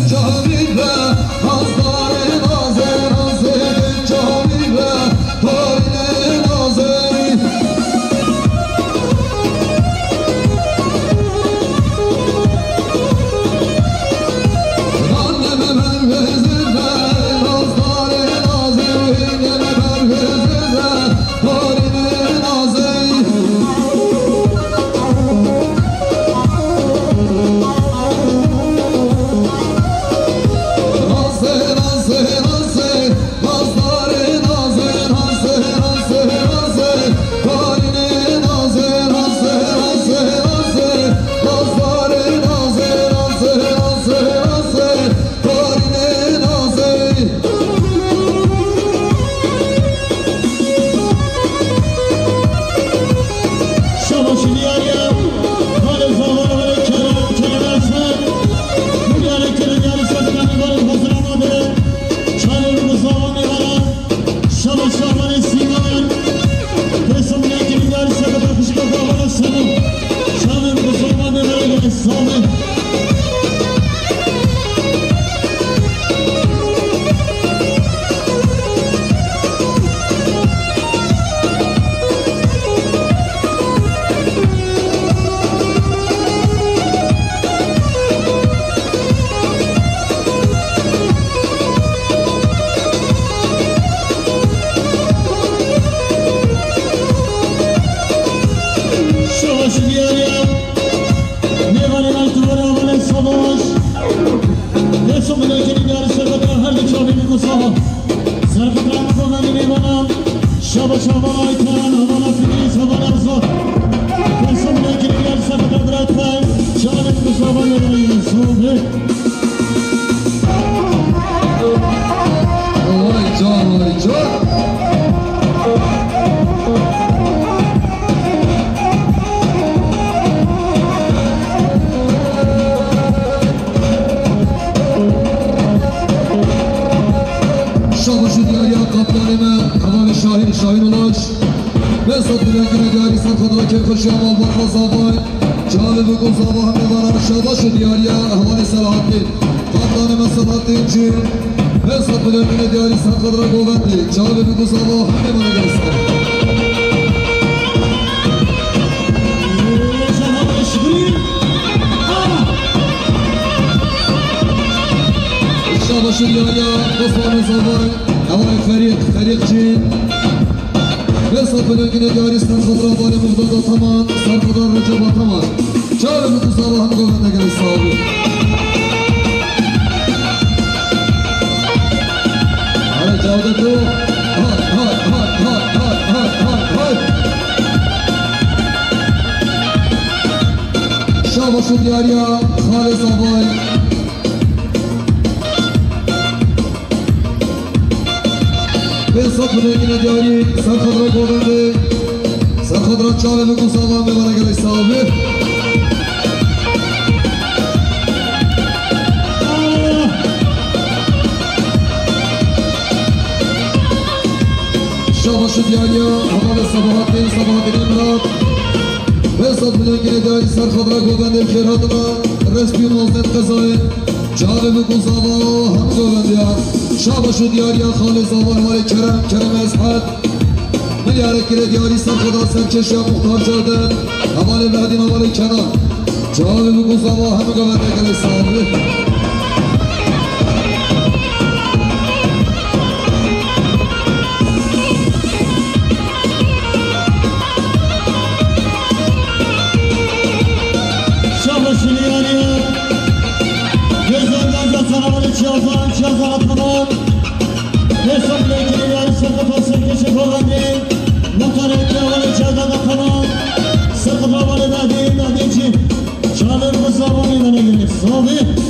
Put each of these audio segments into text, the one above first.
Cahil ve hasta Mustafa Serpil Ramazan'ın imanım Şaba şaba aytan Havana filiz havana zor Kesimle girler Serpil Ramazan Şahin Mustafa yürüyün Subi Vay can vay can Şabaşı Diyarya kaptanime Kamanı Şahin Ulaş Mesut Bülent'ine Diyari Sarkadra Kerkoşya Malbarla Zabay Cali Bukul Zabay Hamdevara Şabaşı Diyarya Havani Selahattin Kaptanime Selahattinci Mesut Bülent'ine Diyari Sarkadra Govendi Cali Bukul Zabay Hamdevara Gelsin Şabaşı Diyarya Osmanlı Zabay Havai Ferikçi Mesut Bülent'ine Diyari Sarkadra Bali Muhtada Taman Sarkadra Recep Ataman Cali Bukul Zabay Hamdevara Gelsin abi Cavdet'u hay Şabaşı Diyarya Hale Zabay Mesut Bülent'ine Diyari Sarkadra Govendi Sarkadra Cali Bukul Zabay Hamdevara Gelsin abi Şabaşı Diyarya Havale Sabahattin İmrat Mesut Bülent'ine Diyari Sarkadra Govendi Kerhat'ına Resmi Mazdet Kazayı Cali Bukul Zabay Hamdevara Şabaşı Diyarya Hale Zabay Hale Kerem Eshat Milyarek ile Diyari Sarkadra Serkeşya Muhtar Caden Havale Mehdim Havale Kenan Cali Bukul Zabay Hamdevara Gelsin abi Çazan Ataman Mesut Bülent'ine Diyari Sarkadra Serkeşya Govendi Muhtar Havale Çazan Ataman Sarkadra Havale Mehdici Cali Bukul Zabay Hamdevara Gelsin abi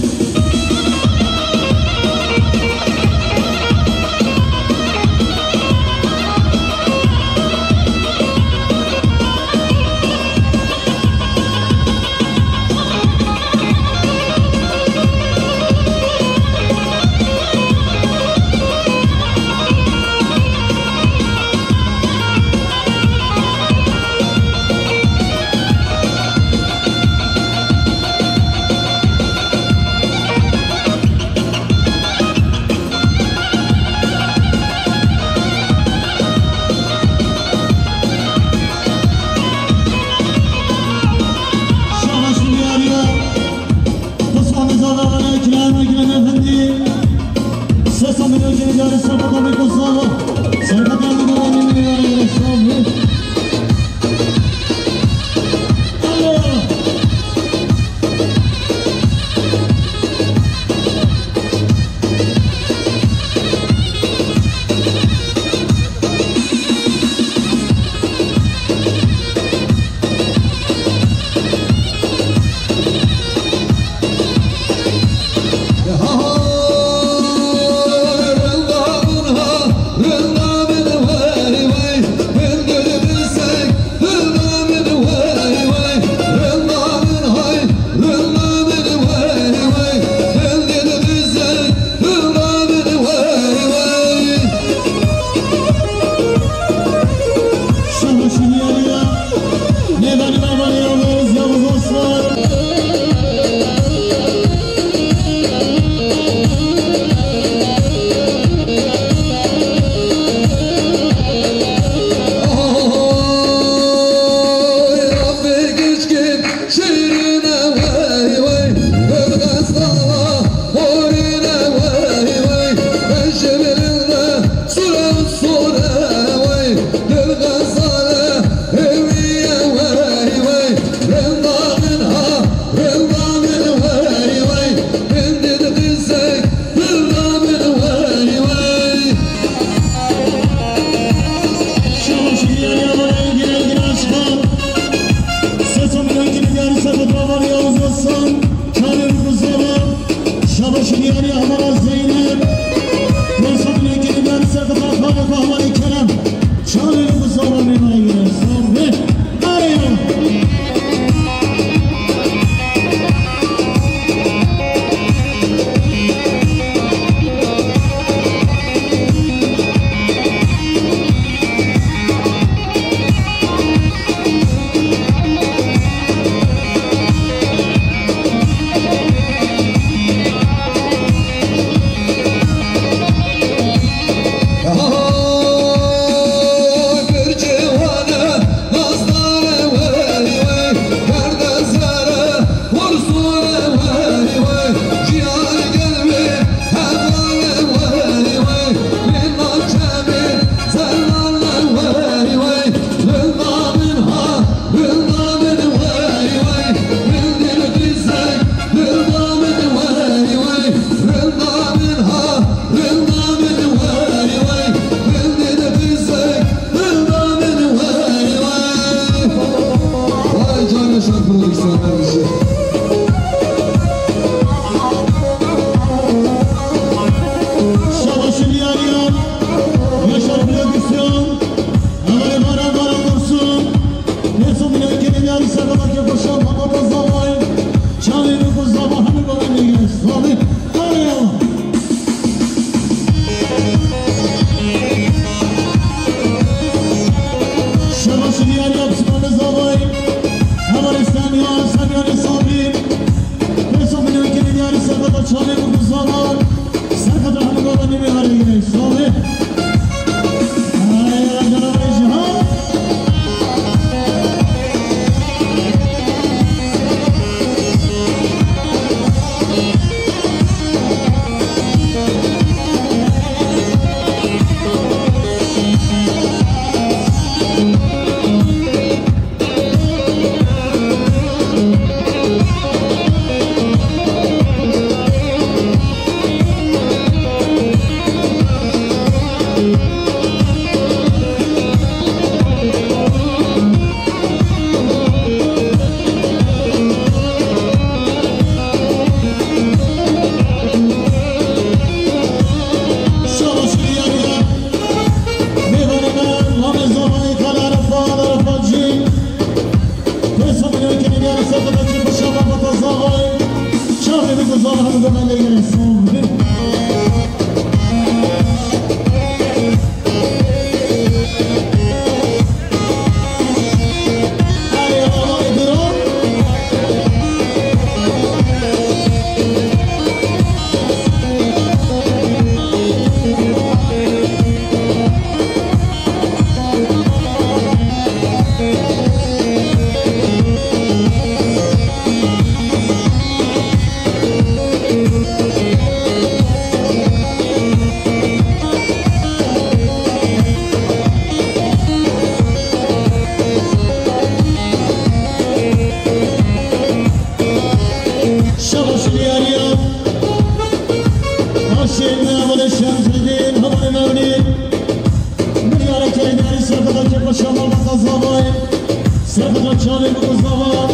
Sırkıda çağrı Mustafa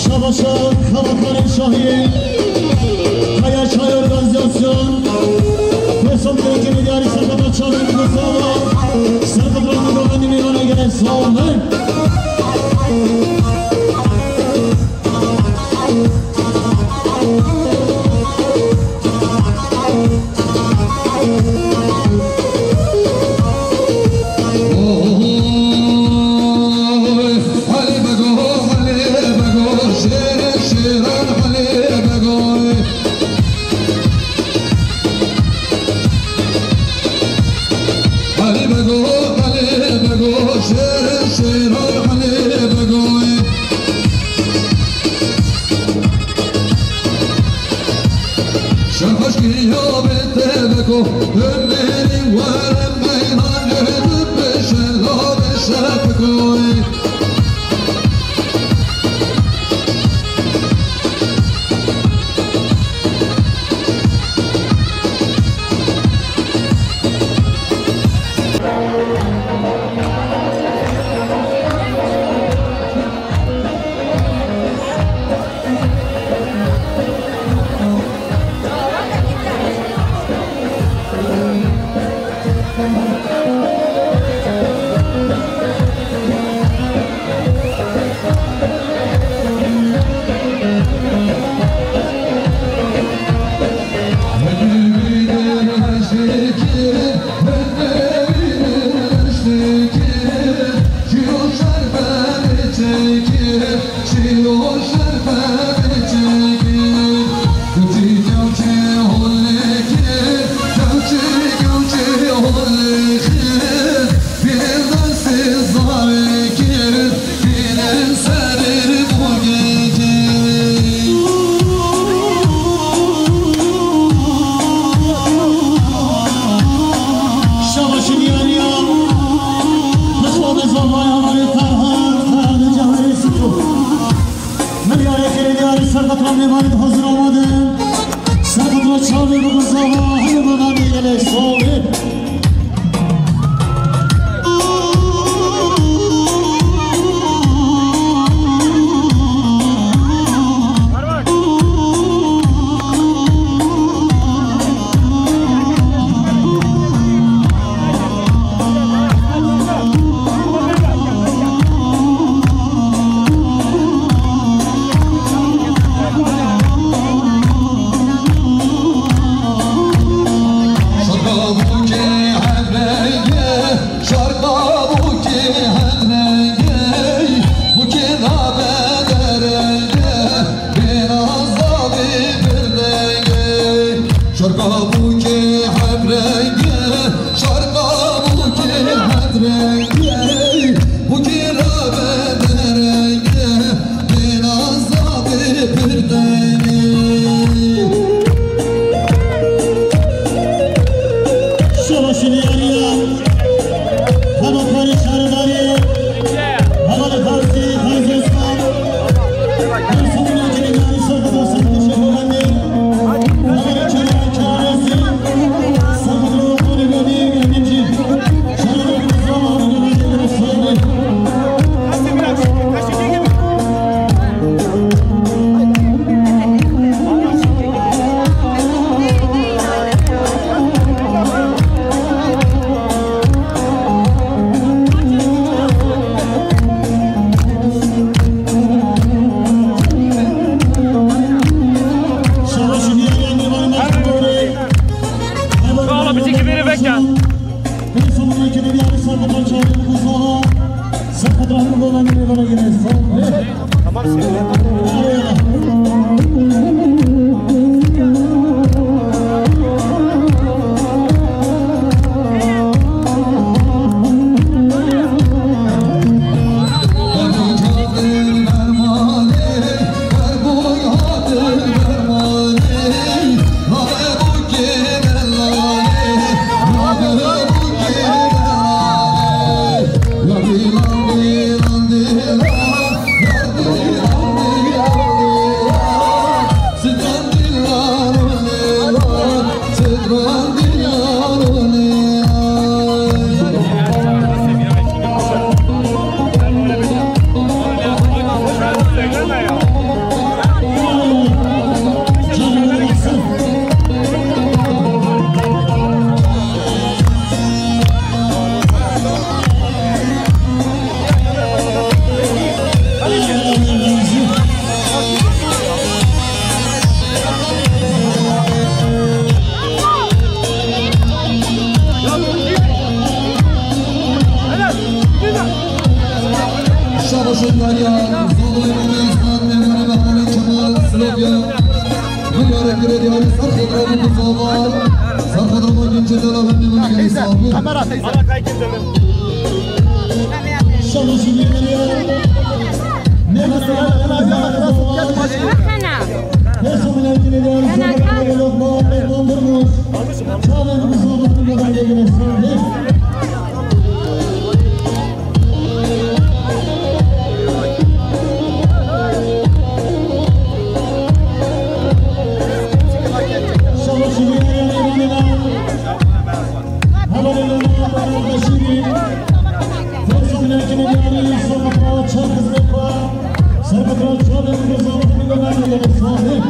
Şabaşa Kavakar'ın Şahin Kaya Çay Organizasyon Fesam Bölgeni Diyarı Sırkıda çağrı Mustafa Sırkıda Mustafa Nimirana gelen sağ olun. Kamera teyze. Şalışı geliyor. Ne mesela Resul ilgili de Resul lokma dondurmuş. Çağın kızılbatı kadar gelin söyle. Şalışı geliyor. Havalı lokma şirin. Resul ilgili de Sokakta çok kızlık var. Sokakta çağın kızılbatı kadar gelin söyle.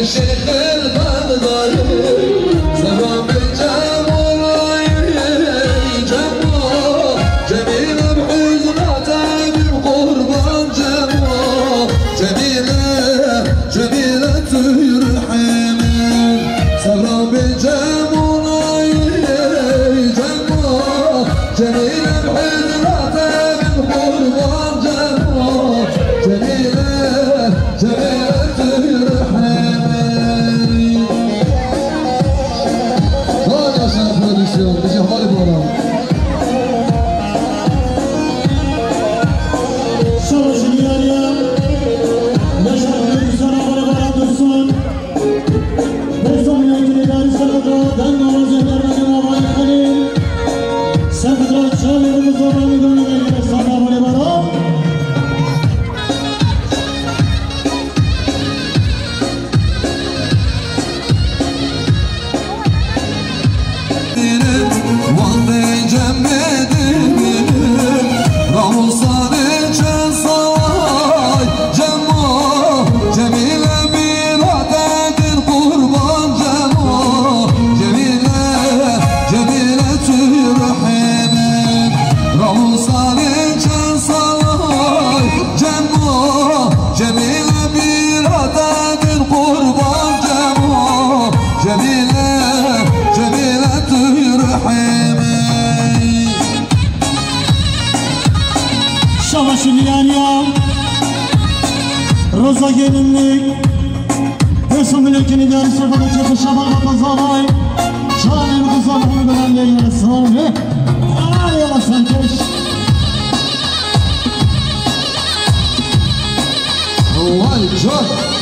Şehir جميلة يرحمن سبرا بجمولاي جمو جميلة بحضرة من قربان جمو جميلة يرحمن هذا شرف الرسول بجي حالي بورا Roza gelinlik Hırsı mülkünü dersi kadar çekil şabar batazalay Şahin kızalını bilen leylere sağlı Ayala sen keş Vay can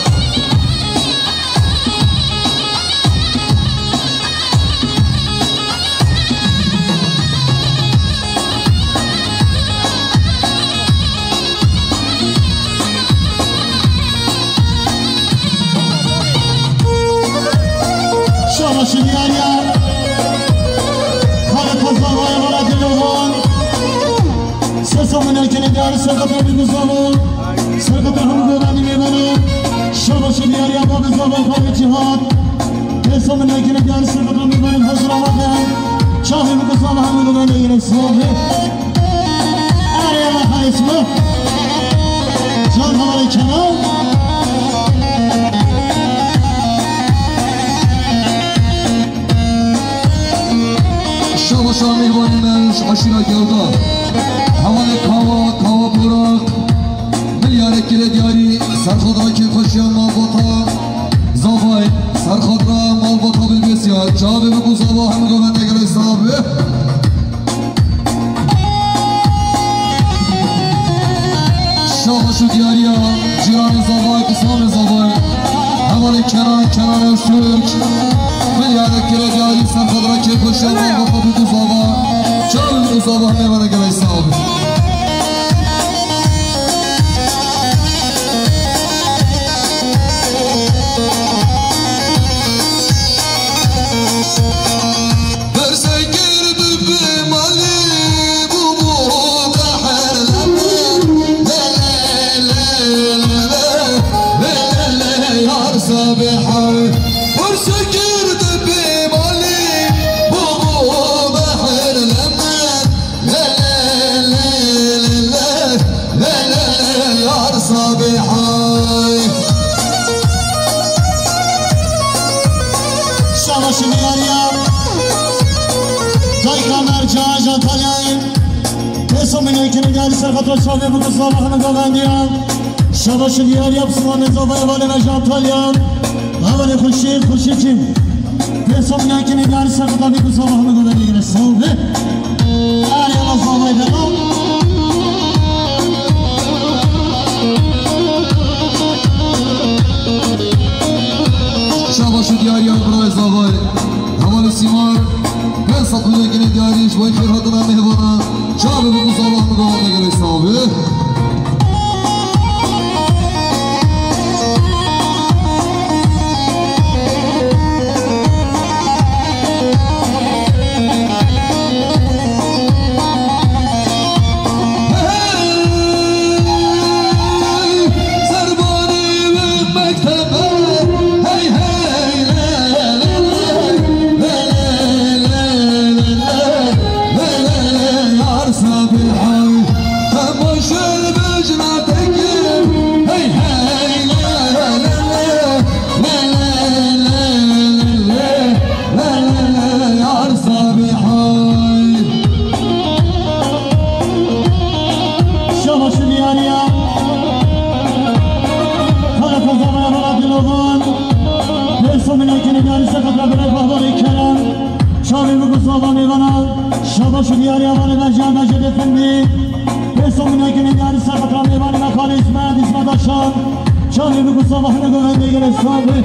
Şabaşın yer yer Kale kazavaya vara dilovan Sesamın erkeni değerli sakatı bir kızavun Sakatı hamı güvenli meyveni Şabaşın yer yer babı zavay kavga cihat Sesamın erkeni değerli sakatı bir benim hazır avaden Şahim kızavı hamı güvenli yine sahi Ariyana hayismi Can havalı kenar Şabaşa mehvanımız aşırı geldi Havalı kava bırak Milyarek kire diyari Sarkadra ki koşuyan malbata Zavay Sarkadra malbata bilbesiya Çabi ve bu zavay hem güvende gerek sahibi Şabaşı diyariya Ciranı zavay kısamı zavay Havalı kenar Öztürk Milyarek kire diyari Sarkadra ki koşuyan malbata bu zavay Çabi ve bu zavay hem güvende gerek sahibi Şabaşı diğer yapsınlar ne zavaya vali ve jantalyan Havale kuşi kim Pesom yakini gari sakıda bir kuzavahını güveni yine savve Ariyana zavay devam Şabaşı diğer yapıra zavay Havale simar Ben saklı yakini diğer iş Vay firhatına mehvana Şabi bu kuzavahını güveni yine savve Sabihar, hem boşver Mustafa Meyvana, Şabaşı Diyar Yavanı Mercan Mecid Efendi, Pesomine Günü Diyarı Sakatra Meyvanı Mekali İsmet Aşan, Çağrı Mustafa'nı güvende gelen sahibi.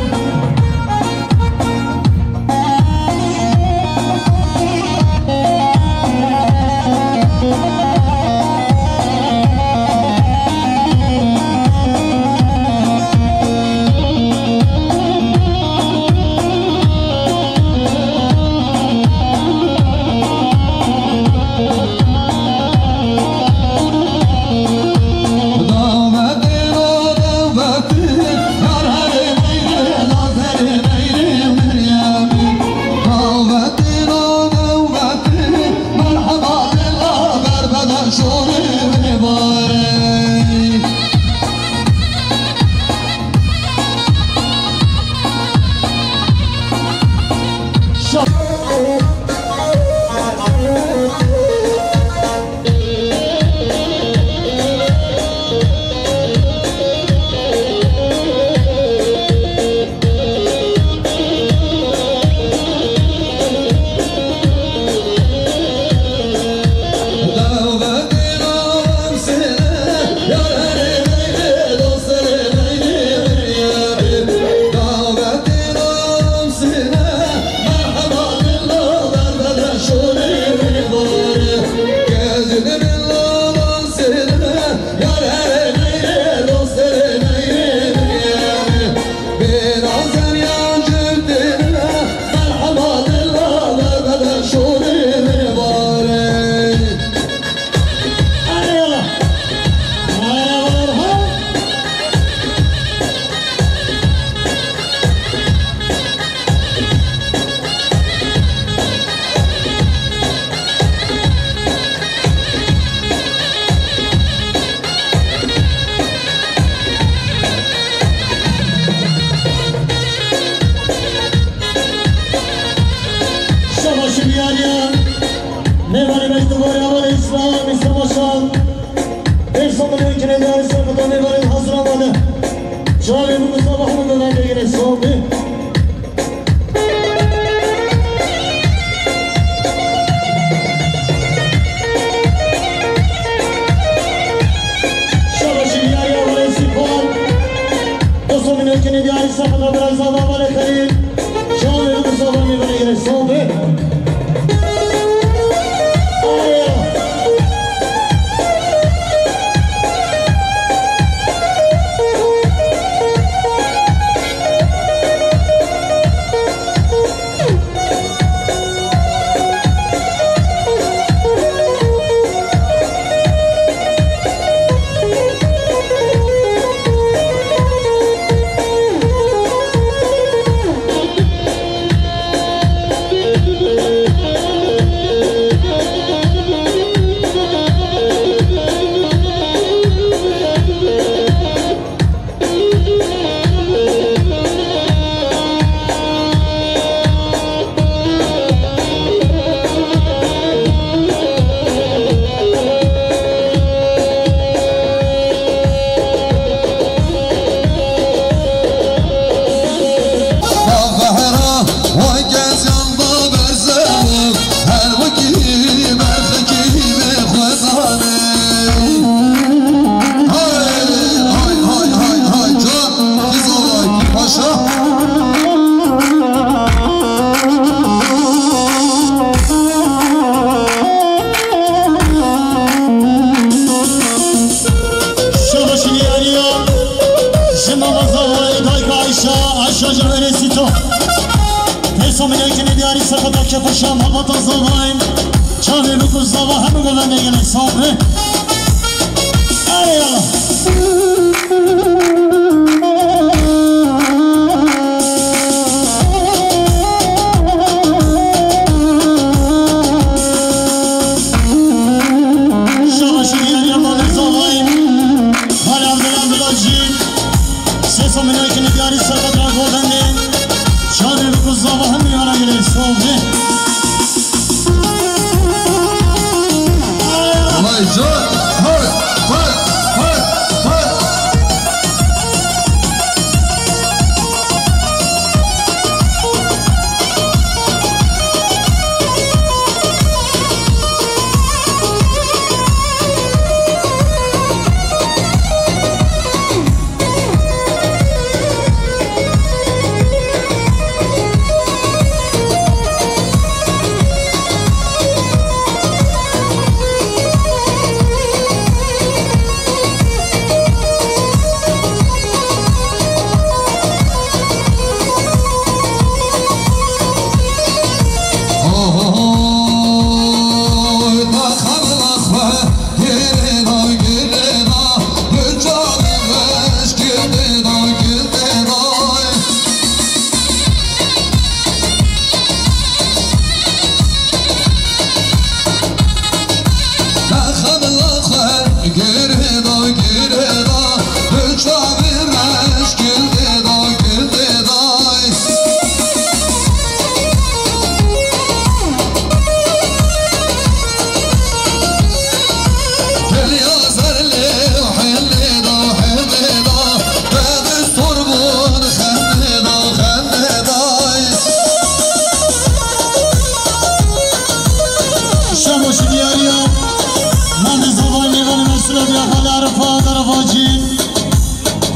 Avacin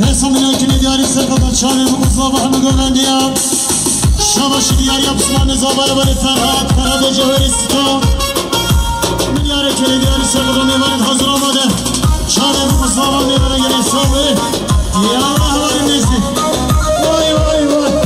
Resamın öykünü diyarı Serkata Çağrı Uzva Bahmi Gövendiyan Şabaşı diyar yapısına Nezabaya Bari Ferhat Ferhat Cevheri Sito Milyar ekeli diyarı Serkata Mevarit hazır olmadı Çağrı Uzva Bahmi Gövendiyan gelen sahibi Ya Allah var nesi Vay vay vay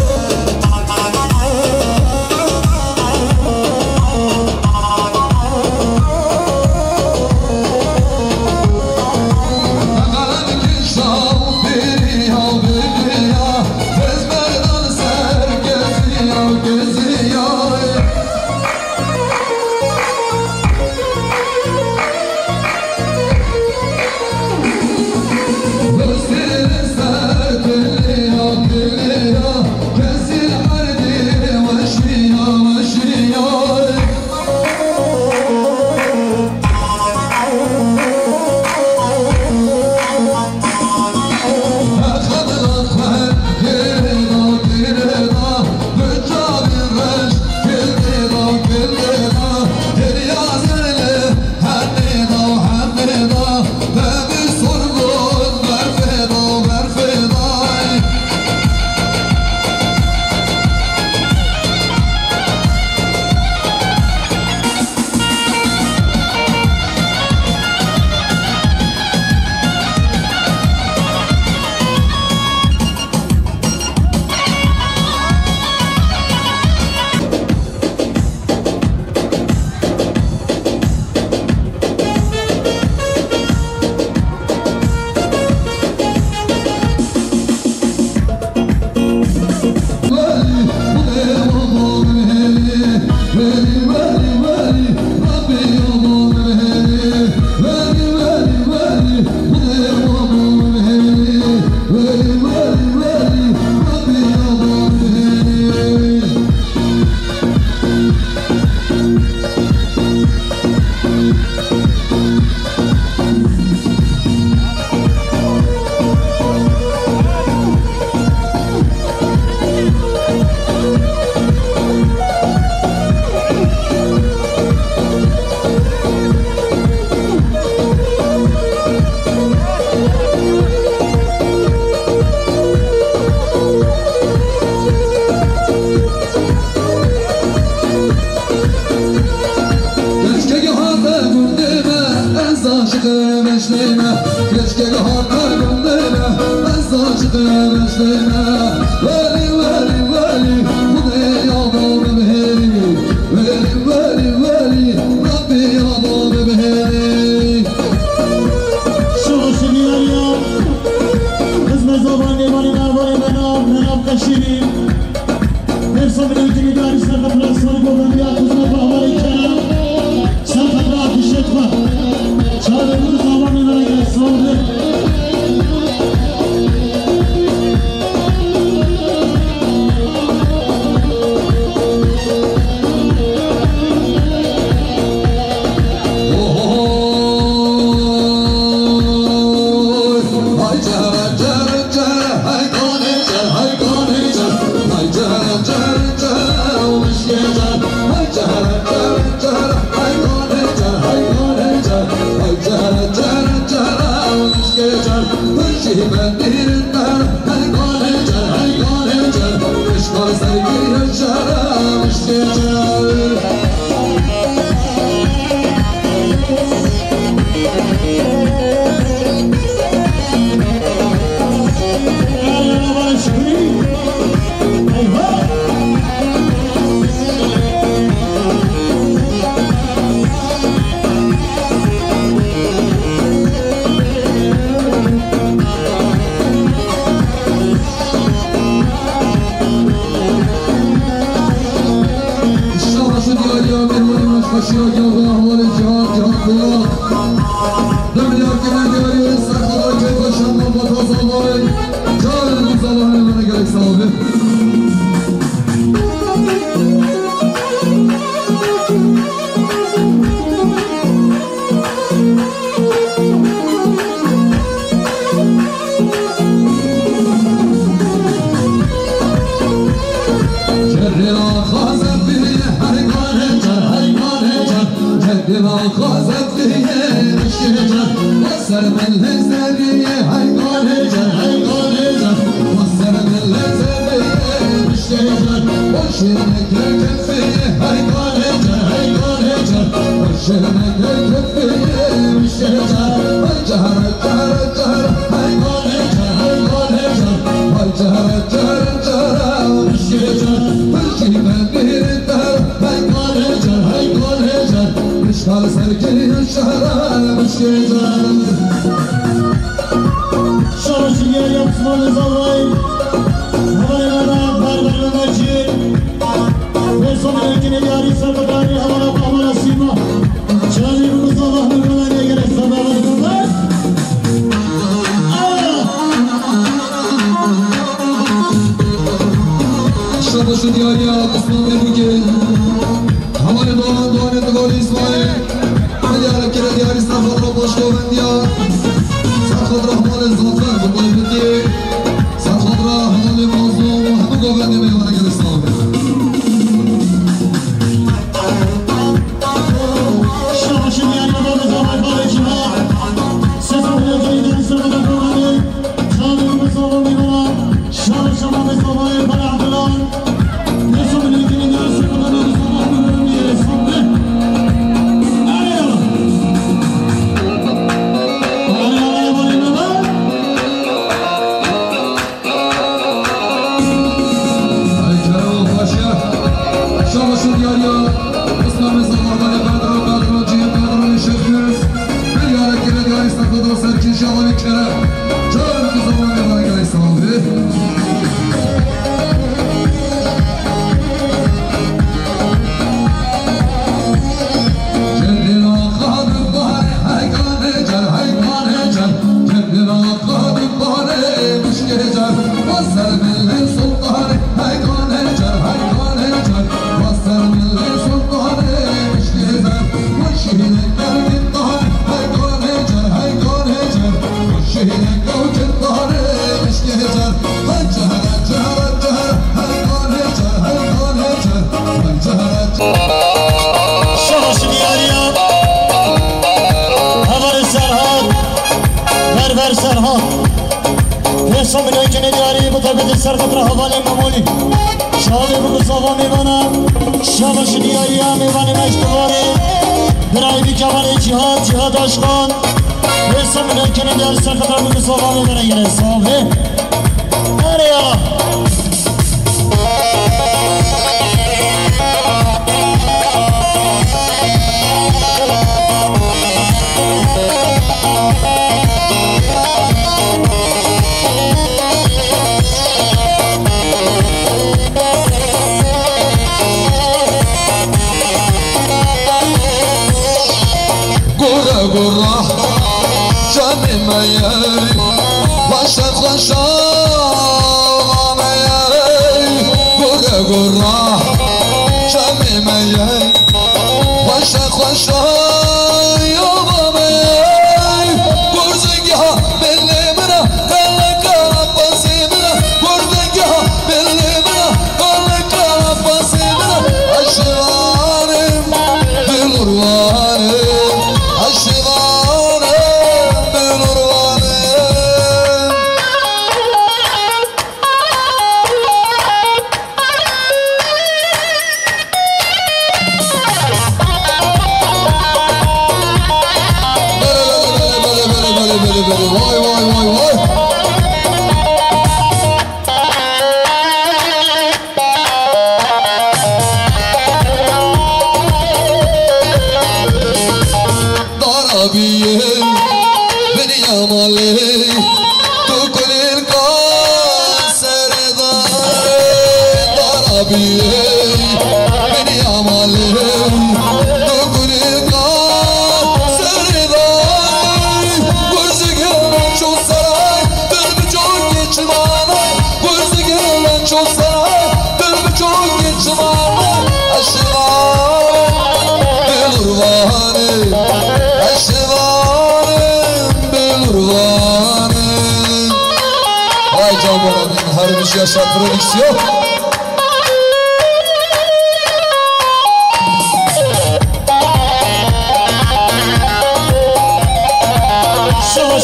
Şah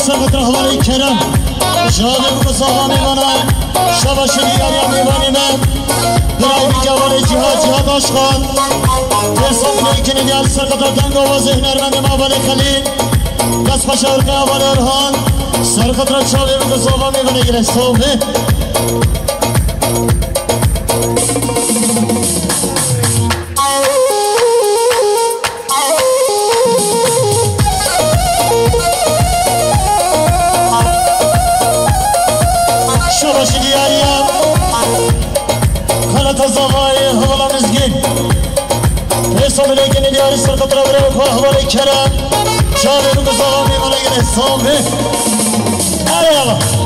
سرقت رهبری کرم جالب قصاها میبانم شباش دیگریا میبانیم برای بیجوار جهاد آشقان حساب نیکنی دیار سرقت دنگ و ذهن ارمند مابل خلیل دست پشارک اول ارهان سرقت را جالب قصاها میبانه گرستوه زمای حوالا مزگین حساب لیکنی دیاری سرقت را بره و حوالی کرم شاده رو گذاقا میمانه گل حسابه آره آقا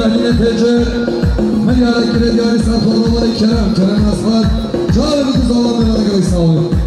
بهدین تجر من یاره کرد یاری سرخ الله کرم اصفاد جالب گذالا میمانه گلی ساوی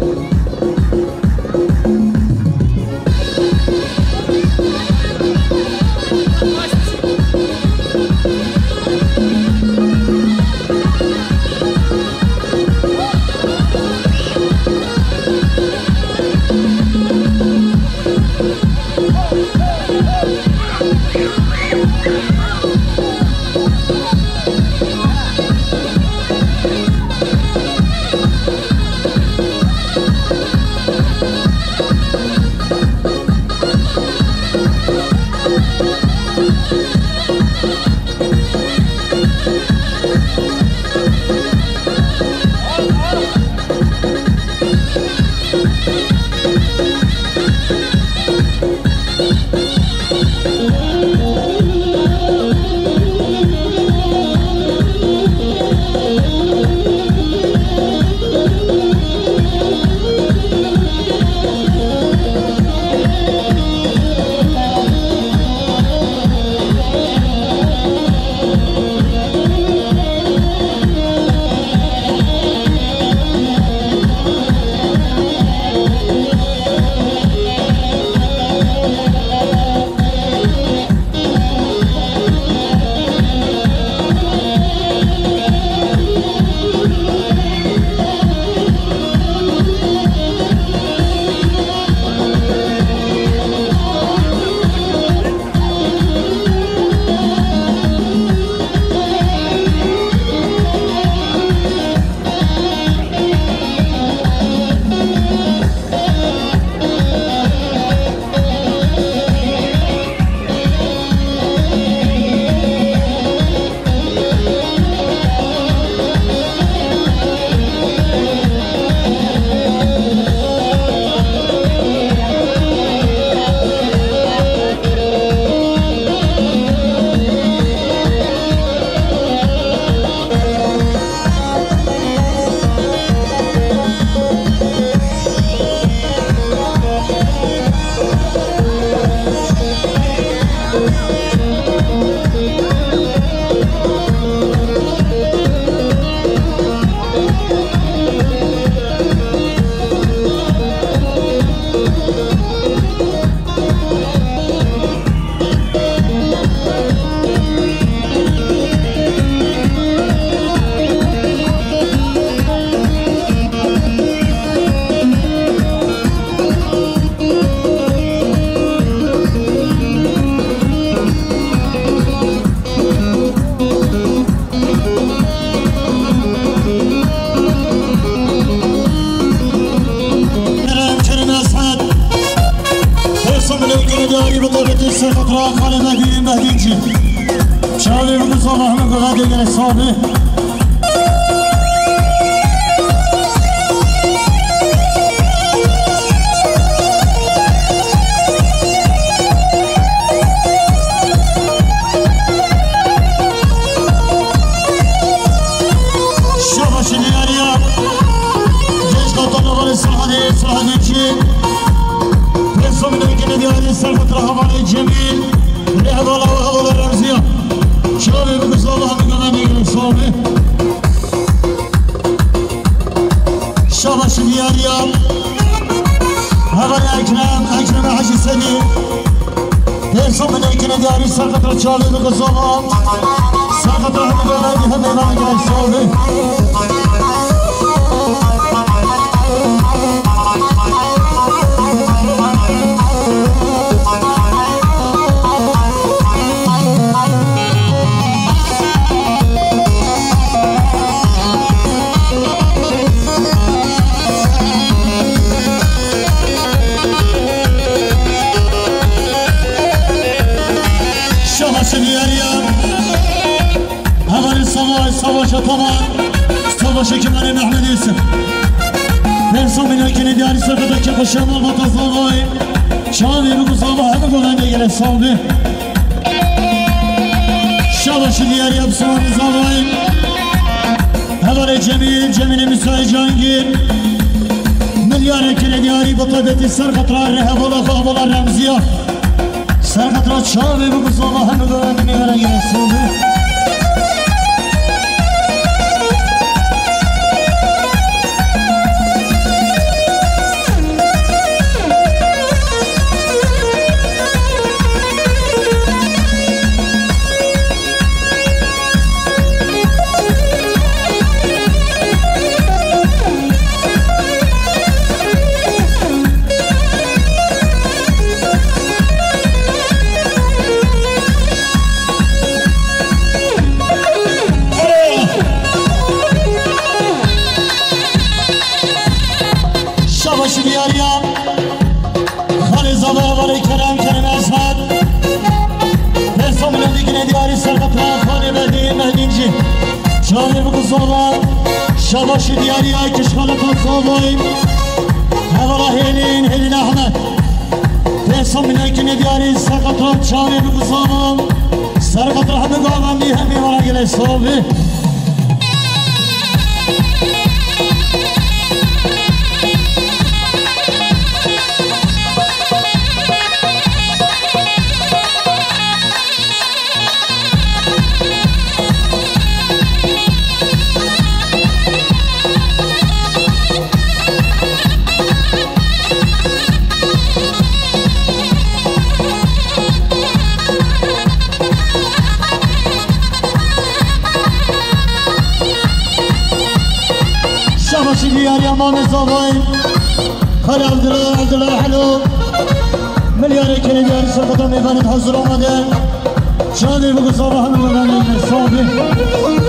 سرقت خاله مهدین جی شاوی بگو صالح همه قدر دیگر صابه شباشی دیگریا جیش قطان نوال سرحدی الدين فيصل من الكل ديالي سرقت رهبان الجميل رهب الله وهو الرمزية شبابي بقص الله من قمان يقل صوبي شباش ديالي هغني أكرم حاجي سليم فيصل من الكل ديالي سرقت رجالي بقص الله سرقت رهبان الجميل هم يقل صوبي savaşa tamam savaşa kimane Mehmet İsim ben samine kine diğer sırtadaki başım olmata salvay şavi bu kuzama hem golende gele salvi savaşı diğer yapsın salvay hemen cemile müsait cangir milyar kine diğer batabeti sarkatra rehebola kahbola ramziya sarkatra şavi bu kuzama hem golende gele salvi Şahı bu kuzala Şabaşı diyarıya kişkalı katsavayım Hevala helin Ahmet Fesam minekine diyarı sarkatram Şahı bu kuzala Sarkatram hemi gavan diye hemi vara gele sahibi ديار يا مامي صافين خلي عبد الله حلو مليار كيلو ديار سقطوا ميفان تحصلوا مدن شادي بقصة رحمة الله عليه صافي